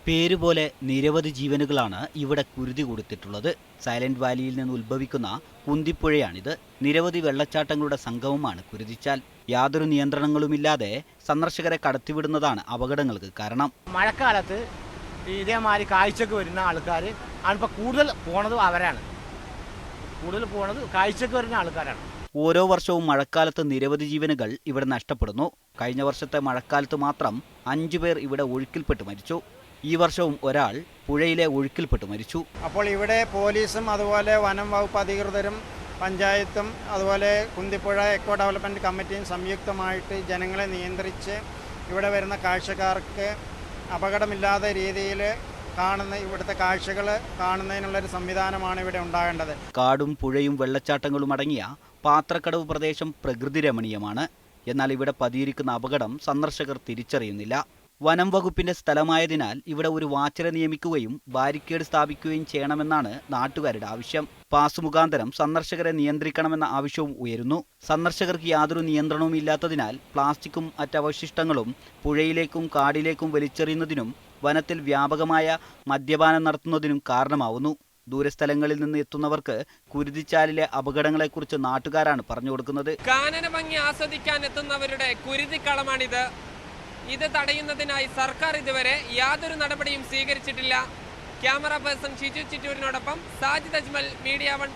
പേരുപോലെ നിരവധി ജീവനുകളാണ് ഇവിടെ കുരുതി കൊടുത്തിട്ടുള്ളത്. സൈലന്റ് വാലിയിൽ നിന്ന് ഉത്ഭവിക്കുന്ന കുന്തിപ്പുഴയാണിത്. നിരവധി വെള്ളച്ചാട്ടങ്ങളുടെ സംഗമമാണ് കുരുതിച്ചാൽ. യാതൊരു നിയന്ത്രണങ്ങളുമില്ലാതെ സന്ദർശകരെ കടത്തിവിടുന്നതാണ് അപകടങ്ങൾക്ക് കാരണം. മഴക്കാലത്ത് ഇതേമാതിരി കാഴ്ചക്ക് വരുന്ന ആൾക്കാർ ആണിപ്പോൾ കൂടുതൽ കാഴ്ചക്ക് വരുന്ന ആൾക്കാരാണ്. ഓരോ വർഷവും മഴക്കാലത്ത് നിരവധി ജീവനുകൾ ഇവിടെ നഷ്ടപ്പെടുന്നു. കഴിഞ്ഞ വർഷത്തെ മഴക്കാലത്ത് മാത്രം 5 പേർ ഇവിടെ ഒഴുക്കിൽപ്പെട്ട് മരിച്ചു. ഈ വർഷവും ഒരാൾ പുഴയിലെ ഒഴുക്കിൽപ്പെട്ട് മരിച്ചു. അപ്പോൾ ഇവിടെ പോലീസും അതുപോലെ വനം വകുപ്പ് അധികൃതരും പഞ്ചായത്തും അതുപോലെ കുന്തിപ്പുഴ എക്കോ ഡെവലപ്മെൻറ്റ് കമ്മിറ്റിയും സംയുക്തമായിട്ട് ജനങ്ങളെ നിയന്ത്രിച്ച് ഇവിടെ വരുന്ന കാഴ്ചക്കാർക്ക് അപകടമില്ലാത്ത രീതിയിൽ ഇവിടുത്തെ കാഴ്ചകൾ കാണുന്നതിനുള്ളൊരു സംവിധാനമാണ് ഇവിടെ ഉണ്ടാകേണ്ടത്. കാടും പുഴയും വെള്ളച്ചാട്ടങ്ങളും അടങ്ങിയ പാത്രക്കടവ് പ്രദേശം പ്രകൃതി രമണീയമാണ്. എന്നാൽ ഇവിടെ പതിയിരിക്കുന്ന അപകടം സന്ദർശകർ തിരിച്ചറിയുന്നില്ല. വനം വകുപ്പിന്റെ സ്ഥലമായതിനാൽ ഇവിടെ ഒരു വാച്ചറെ നിയമിക്കുകയും ബാരിക്കേഡ് സ്ഥാപിക്കുകയും ചെയ്യണമെന്നാണ് നാട്ടുകാരുടെ ആവശ്യം. പാസ് മുഖാന്തരം സന്ദർശകരെ നിയന്ത്രിക്കണമെന്ന ആവശ്യവും ഉയരുന്നു. സന്ദർശകർക്ക് യാതൊരു നിയന്ത്രണവും ഇല്ലാത്തതിനാൽ പ്ലാസ്റ്റിക്കും മറ്റവശിഷ്ടങ്ങളും പുഴയിലേക്കും കാടിലേക്കും വലിച്ചെറിയുന്നതിനും വനത്തിൽ വ്യാപകമായ മദ്യപാനം നടത്തുന്നതിനും കാരണമാവുന്നു. ദൂരസ്ഥലങ്ങളിൽ നിന്ന് എത്തുന്നവർക്ക് കുരുതിച്ചാലിലെ അപകടങ്ങളെക്കുറിച്ച് നാട്ടുകാരാണ് പറഞ്ഞു കൊടുക്കുന്നത്. കാനന ഭംഗി ആസ്വദിക്കാൻ എത്തുന്നവരുടെ കുരുതിക്കളമാണിത്. ഇത് തടയുന്നതിനായി സർക്കാർ ഇതുവരെ യാതൊരു നടപടിയും സ്വീകരിച്ചിട്ടില്ല. ക്യാമറ പേഴ്സൺ ഷിജു ചിറ്റൂരിനോടൊപ്പം സാജിദ് അജ്മൽ, മീഡിയ 1.